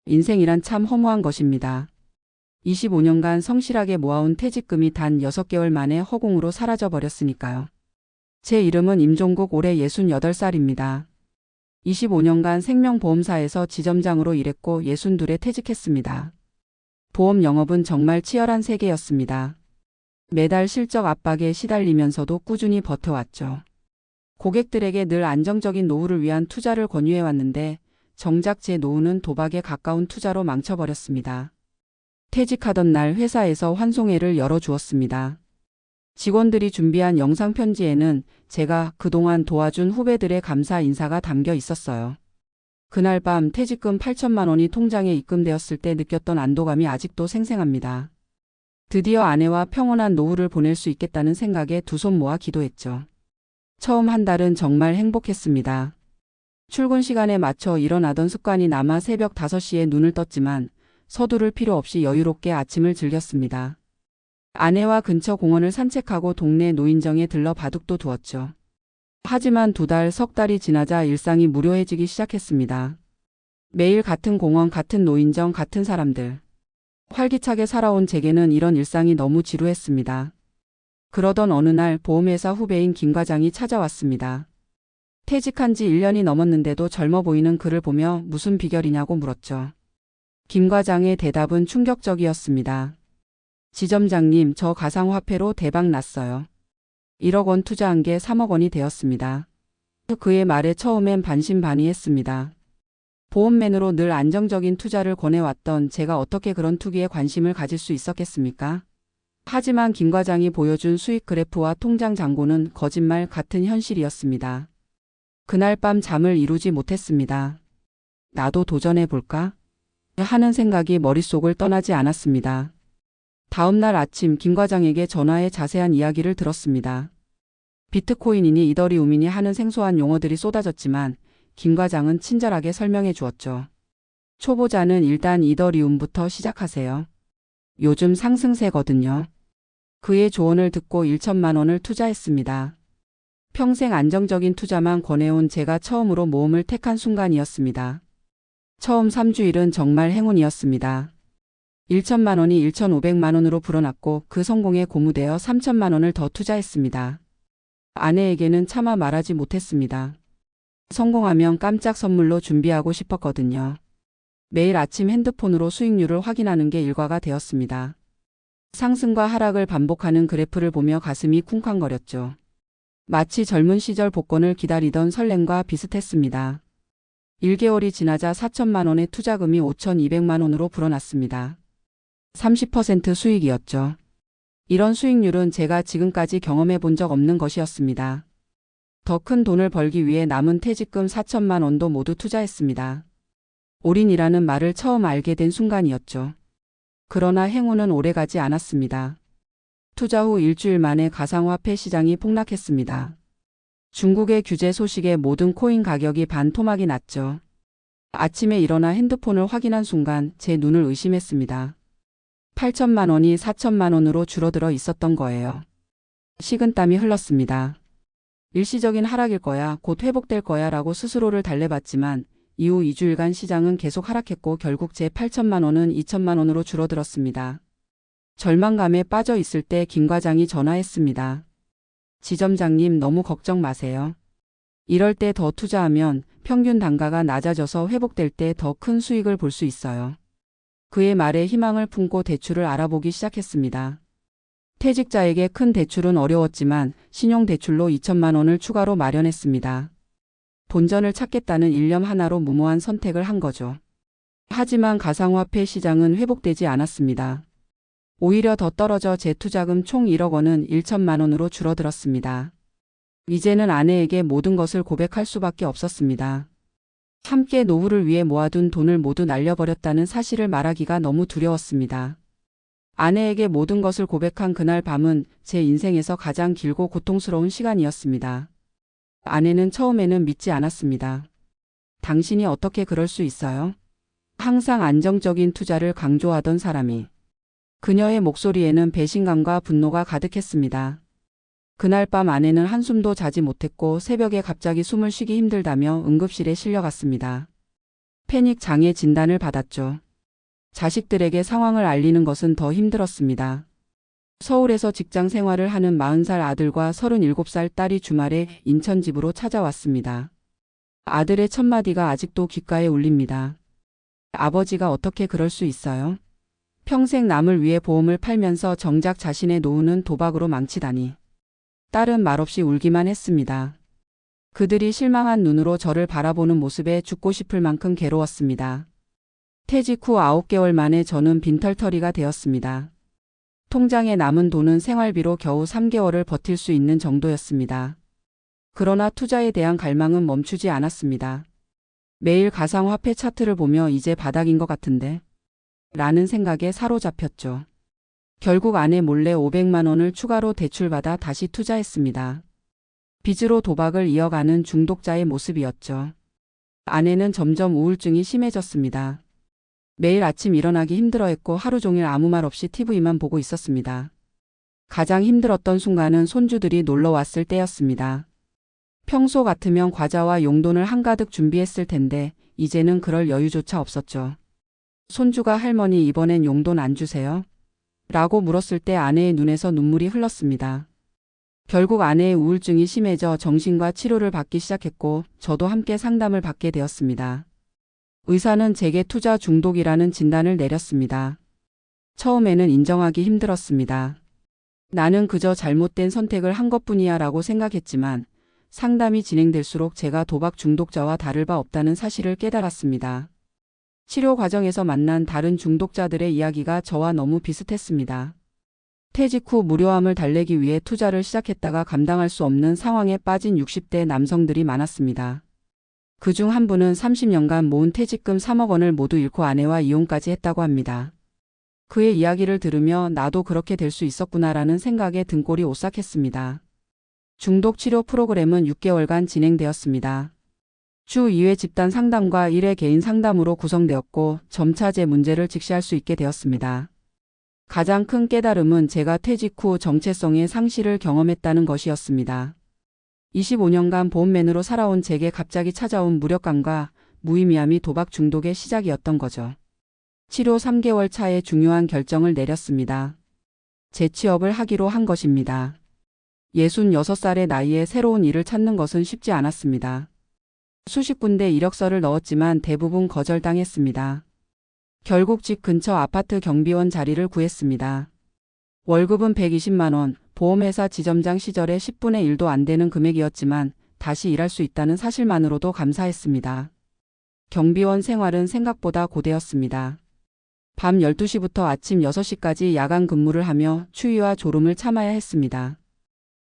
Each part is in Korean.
인생이란 참 허무한 것입니다. 25년간 성실하게 모아온 퇴직금이 단 6개월 만에 허공으로 사라져 버렸으니까요. 제 이름은 임종국, 올해 68살입니다. 25년간 생명보험사에서 지점장으로 일했고 62에 퇴직했습니다. 보험 영업은 정말 치열한 세계였습니다. 매달 실적 압박에 시달리면서도 꾸준히 버텨왔죠. 고객들에게 늘 안정적인 노후를 위한 투자를 권유해왔는데 정작 제 노후는 도박에 가까운 투자로 망쳐버렸습니다. 퇴직하던 날 회사에서 환송회를 열어주었습니다. 직원들이 준비한 영상편지에는 제가 그동안 도와준 후배들의 감사 인사가 담겨 있었어요. 그날 밤 퇴직금 8천만 원이 통장에 입금되었을 때 느꼈던 안도감이 아직도 생생합니다. 드디어 아내와 평온한 노후를 보낼 수 있겠다는 생각에 두 손 모아 기도했죠. 처음 한 달은 정말 행복했습니다. 출근 시간에 맞춰 일어나던 습관이 남아 새벽 5시에 눈을 떴지만 서두를 필요 없이 여유롭게 아침을 즐겼습니다. 아내와 근처 공원을 산책하고 동네 노인정에 들러 바둑도 두었죠. 하지만 석 달이 지나자 일상이 무료해지기 시작했습니다. 매일 같은 공원, 같은 노인정, 같은 사람들. 활기차게 살아온 제게는 이런 일상이 너무 지루했습니다. 그러던 어느 날 보험회사 후배인 김 과장이 찾아왔습니다. 퇴직한 지 1년이 넘었는데도 젊어 보이는 그를 보며 무슨 비결이냐고 물었죠. 김 과장의 대답은 충격적이었습니다. 지점장님, 저 가상화폐로 대박 났어요. 1억 원 투자한 게 3억 원이 되었습니다. 그의 말에 처음엔 반신반의했습니다. 보험맨으로 늘 안정적인 투자를 권해왔던 제가 어떻게 그런 투기에 관심을 가질 수 있었겠습니까? 하지만 김 과장이 보여준 수익 그래프와 통장 잔고는 거짓말 같은 현실이었습니다. 그날 밤 잠을 이루지 못했습니다. 나도 도전해볼까? 하는 생각이 머릿속을 떠나지 않았습니다. 다음 날 아침 김 과장에게 전화해 자세한 이야기를 들었습니다. 비트코인이니 이더리움이니 하는 생소한 용어들이 쏟아졌지만 김 과장은 친절하게 설명해 주었죠. 초보자는 일단 이더리움부터 시작하세요. 요즘 상승세거든요. 그의 조언을 듣고 1천만 원을 투자했습니다. 평생 안정적인 투자만 권해온 제가 처음으로 모험을 택한 순간이었습니다. 처음 3주일은 정말 행운이었습니다. 1천만 원이 1,500만 원으로 불어났고 그 성공에 고무되어 3천만 원을 더 투자했습니다. 아내에게는 차마 말하지 못했습니다. 성공하면 깜짝 선물로 준비하고 싶었거든요. 매일 아침 핸드폰으로 수익률을 확인하는 게 일과가 되었습니다. 상승과 하락을 반복하는 그래프를 보며 가슴이 쿵쾅거렸죠. 마치 젊은 시절 복권을 기다리던 설렘과 비슷했습니다. 1개월이 지나자 4천만 원의 투자금이 5,200만 원으로 불어났습니다. 30% 수익이었죠. 이런 수익률은 제가 지금까지 경험해 본 적 없는 것이었습니다. 더 큰 돈을 벌기 위해 남은 퇴직금 4천만 원도 모두 투자했습니다. 올인이라는 말을 처음 알게 된 순간이었죠. 그러나 행운은 오래가지 않았습니다. 투자 후 일주일 만에 가상화폐 시장이 폭락했습니다. 중국의 규제 소식에 모든 코인 가격이 반토막이 났죠. 아침에 일어나 핸드폰을 확인한 순간 제 눈을 의심했습니다. 8천만 원이 4천만 원으로 줄어들어 있었던 거예요. 식은땀이 흘렀습니다. 일시적인 하락일 거야, 곧 회복될 거야 라고 스스로를 달래봤지만 이후 2주일간 시장은 계속 하락했고 결국 제 8천만 원은 2천만 원으로 줄어들었습니다. 절망감에 빠져 있을 때 김 과장이 전화했습니다. 지점장님, 너무 걱정 마세요. 이럴 때 더 투자하면 평균 단가가 낮아져서 회복될 때 더 큰 수익을 볼 수 있어요. 그의 말에 희망을 품고 대출을 알아보기 시작했습니다. 퇴직자에게 큰 대출은 어려웠지만 신용대출로 2천만 원을 추가로 마련했습니다. 본전을 찾겠다는 일념 하나로 무모한 선택을 한 거죠. 하지만 가상화폐 시장은 회복되지 않았습니다. 오히려 더 떨어져 제 투자금 총 1억 원은 1천만 원으로 줄어들었습니다. 이제는 아내에게 모든 것을 고백할 수밖에 없었습니다. 함께 노후를 위해 모아둔 돈을 모두 날려버렸다는 사실을 말하기가 너무 두려웠습니다. 아내에게 모든 것을 고백한 그날 밤은 제 인생에서 가장 길고 고통스러운 시간이었습니다. 아내는 처음에는 믿지 않았습니다. 당신이 어떻게 그럴 수 있어요? 항상 안정적인 투자를 강조하던 사람이. 그녀의 목소리에는 배신감과 분노가 가득했습니다. 그날 밤 아내는 한숨도 자지 못했고 새벽에 갑자기 숨을 쉬기 힘들다며 응급실에 실려갔습니다. 패닉 장애 진단을 받았죠. 자식들에게 상황을 알리는 것은 더 힘들었습니다. 서울에서 직장 생활을 하는 40살 아들과 37살 딸이 주말에 인천 집으로 찾아왔습니다. 아들의 첫마디가 아직도 귓가에 울립니다. 아버지가 어떻게 그럴 수 있어요? 평생 남을 위해 보험을 팔면서 정작 자신의 노후는 도박으로 망치다니. 딸은 말없이 울기만 했습니다. 그들이 실망한 눈으로 저를 바라보는 모습에 죽고 싶을 만큼 괴로웠습니다. 퇴직 후 9개월 만에 저는 빈털터리가 되었습니다. 통장에 남은 돈은 생활비로 겨우 3개월을 버틸 수 있는 정도였습니다. 그러나 투자에 대한 갈망은 멈추지 않았습니다. 매일 가상화폐 차트를 보며 이제 바닥인 것 같은데 라는 생각에 사로잡혔죠. 결국 아내 몰래 500만 원을 추가로 대출받아 다시 투자했습니다. 빚으로 도박을 이어가는 중독자의 모습이었죠. 아내는 점점 우울증이 심해졌습니다. 매일 아침 일어나기 힘들어했고 하루 종일 아무 말 없이 TV만 보고 있었습니다. 가장 힘들었던 순간은 손주들이 놀러 왔을 때였습니다. 평소 같으면 과자와 용돈을 한가득 준비했을 텐데 이제는 그럴 여유조차 없었죠. 손주가 할머니 이번엔 용돈 안 주세요? 라고 물었을 때 아내의 눈에서 눈물이 흘렀습니다. 결국 아내의 우울증이 심해져 정신과 치료를 받기 시작했고 저도 함께 상담을 받게 되었습니다. 의사는 제게 투자 중독이라는 진단을 내렸습니다. 처음에는 인정하기 힘들었습니다. 나는 그저 잘못된 선택을 한 것뿐이야 라고 생각했지만 상담이 진행될수록 제가 도박 중독자와 다를 바 없다는 사실을 깨달았습니다. 치료 과정에서 만난 다른 중독자들의 이야기가 저와 너무 비슷했습니다. 퇴직 후 무료함을 달래기 위해 투자를 시작했다가 감당할 수 없는 상황에 빠진 60대 남성들이 많았습니다. 그중 한 분은 30년간 모은 퇴직금 3억 원을 모두 잃고 아내와 이혼까지 했다고 합니다. 그의 이야기를 들으며 나도 그렇게 될 수 있었구나라는 생각에 등골이 오싹했습니다. 중독 치료 프로그램은 6개월간 진행되었습니다. 주 2회 집단 상담과 1회 개인 상담으로 구성되었고 점차 제 문제를 직시할 수 있게 되었습니다. 가장 큰 깨달음은 제가 퇴직 후 정체성의 상실을 경험했다는 것이었습니다. 25년간 보험맨으로 살아온 제게 갑자기 찾아온 무력감과 무의미함이 도박 중독의 시작이었던 거죠. 치료 3개월 차에 중요한 결정을 내렸습니다. 재취업을 하기로 한 것입니다. 66살의 나이에 새로운 일을 찾는 것은 쉽지 않았습니다. 수십 군데 이력서를 넣었지만 대부분 거절당했습니다. 결국 집 근처 아파트 경비원 자리를 구했습니다. 월급은 120만 원, 보험회사 지점장 시절에 10분의 1도 안 되는 금액이었지만 다시 일할 수 있다는 사실만으로도 감사했습니다. 경비원 생활은 생각보다 고되었습니다. 밤 12시부터 아침 6시까지 야간 근무를 하며 추위와 졸음을 참아야 했습니다.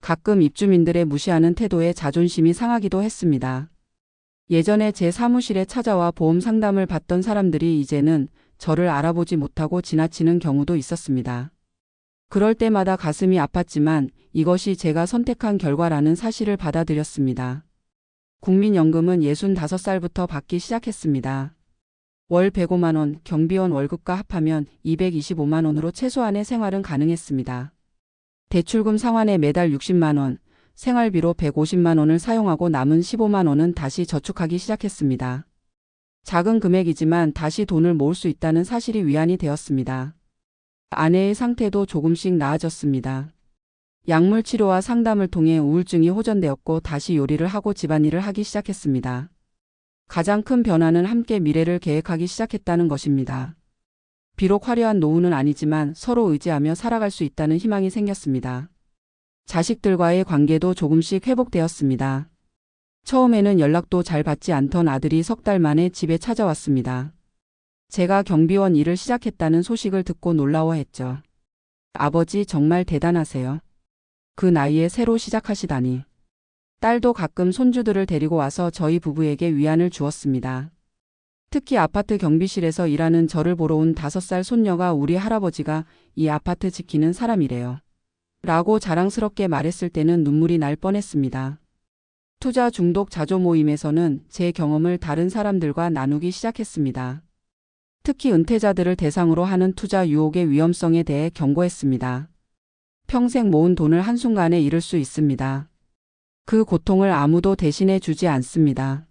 가끔 입주민들의 무시하는 태도에 자존심이 상하기도 했습니다. 예전에 제 사무실에 찾아와 보험 상담을 받던 사람들이 이제는 저를 알아보지 못하고 지나치는 경우도 있었습니다. 그럴 때마다 가슴이 아팠지만 이것이 제가 선택한 결과라는 사실을 받아들였습니다. 국민연금은 65살부터 받기 시작했습니다. 월 105만 원, 경비원 월급과 합하면 225만 원으로 최소한의 생활은 가능했습니다. 대출금 상환에 매달 60만 원, 생활비로 150만 원을 사용하고 남은 15만 원은 다시 저축하기 시작했습니다. 작은 금액이지만 다시 돈을 모을 수 있다는 사실이 위안이 되었습니다. 아내의 상태도 조금씩 나아졌습니다. 약물 치료와 상담을 통해 우울증이 호전되었고 다시 요리를 하고 집안일을 하기 시작했습니다. 가장 큰 변화는 함께 미래를 계획하기 시작했다는 것입니다. 비록 화려한 노후는 아니지만 서로 의지하며 살아갈 수 있다는 희망이 생겼습니다. 자식들과의 관계도 조금씩 회복되었습니다. 처음에는 연락도 잘 받지 않던 아들이 석 달 만에 집에 찾아왔습니다. 제가 경비원 일을 시작했다는 소식을 듣고 놀라워했죠. 아버지 정말 대단하세요. 그 나이에 새로 시작하시다니. 딸도 가끔 손주들을 데리고 와서 저희 부부에게 위안을 주었습니다. 특히 아파트 경비실에서 일하는 저를 보러 온 5살 손녀가 우리 할아버지가 이 아파트 지키는 사람이래요. 라고 자랑스럽게 말했을 때는 눈물이 날 뻔했습니다. 투자 중독 자조 모임에서는 제 경험을 다른 사람들과 나누기 시작했습니다. 특히 은퇴자들을 대상으로 하는 투자 유혹의 위험성에 대해 경고했습니다. 평생 모은 돈을 한순간에 잃을 수 있습니다. 그 고통을 아무도 대신해 주지 않습니다.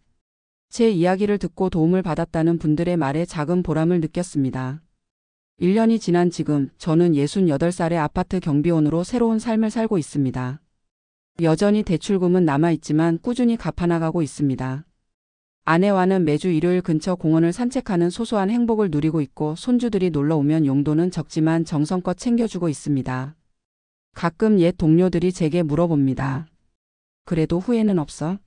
제 이야기를 듣고 도움을 받았다는 분들의 말에 작은 보람을 느꼈습니다. 1년이 지난 지금 저는 68살의 아파트 경비원으로 새로운 삶을 살고 있습니다. 여전히 대출금은 남아있지만 꾸준히 갚아나가고 있습니다. 아내와는 매주 일요일 근처 공원을 산책하는 소소한 행복을 누리고 있고 손주들이 놀러 오면 용돈은 적지만 정성껏 챙겨주고 있습니다. 가끔 옛 동료들이 제게 물어봅니다. 그래도 후회는 없어?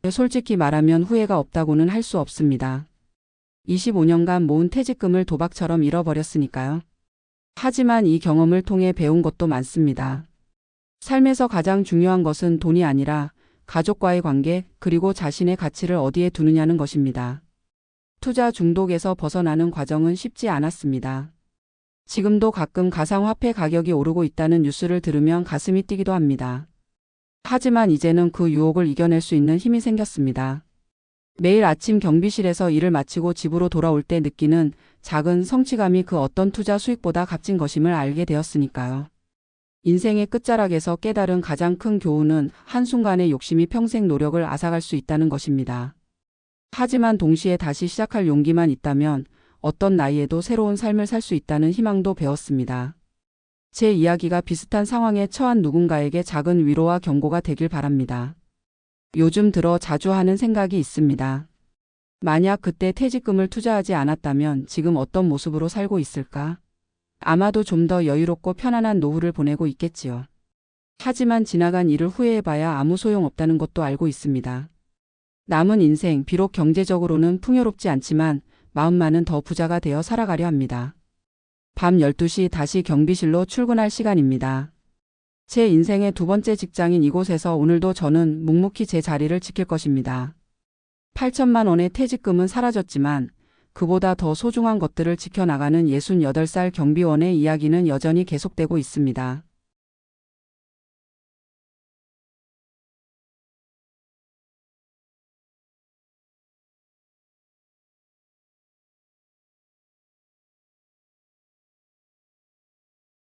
솔직히 말하면 후회가 없다고는 할 수 없습니다. 25년간 모은 퇴직금을 도박처럼 잃어버렸으니까요. 하지만 이 경험을 통해 배운 것도 많습니다. 삶에서 가장 중요한 것은 돈이 아니라 가족과의 관계 그리고 자신의 가치를 어디에 두느냐는 것입니다. 투자 중독에서 벗어나는 과정은 쉽지 않았습니다. 지금도 가끔 가상화폐 가격이 오르고 있다는 뉴스를 들으면 가슴이 뛰기도 합니다. 하지만 이제는 그 유혹을 이겨낼 수 있는 힘이 생겼습니다. 매일 아침 경비실에서 일을 마치고 집으로 돌아올 때 느끼는 작은 성취감이 그 어떤 투자 수익보다 값진 것임을 알게 되었으니까요. 인생의 끝자락에서 깨달은 가장 큰 교훈은 한순간의 욕심이 평생 노력을 앗아갈 수 있다는 것입니다. 하지만 동시에 다시 시작할 용기만 있다면 어떤 나이에도 새로운 삶을 살 수 있다는 희망도 배웠습니다. 제 이야기가 비슷한 상황에 처한 누군가에게 작은 위로와 경고가 되길 바랍니다. 요즘 들어 자주 하는 생각이 있습니다. 만약 그때 퇴직금을 투자하지 않았다면 지금 어떤 모습으로 살고 있을까? 아마도 좀 더 여유롭고 편안한 노후를 보내고 있겠지요. 하지만 지나간 일을 후회해봐야 아무 소용없다는 것도 알고 있습니다. 남은 인생 비록 경제적으로는 풍요롭지 않지만 마음만은 더 부자가 되어 살아가려 합니다. 밤 12시 다시 경비실로 출근할 시간입니다. 제 인생의 두 번째 직장인 이곳에서 오늘도 저는 묵묵히 제 자리를 지킬 것입니다. 8천만 원의 퇴직금은 사라졌지만 그보다 더 소중한 것들을 지켜나가는 68살 경비원의 이야기는 여전히 계속되고 있습니다.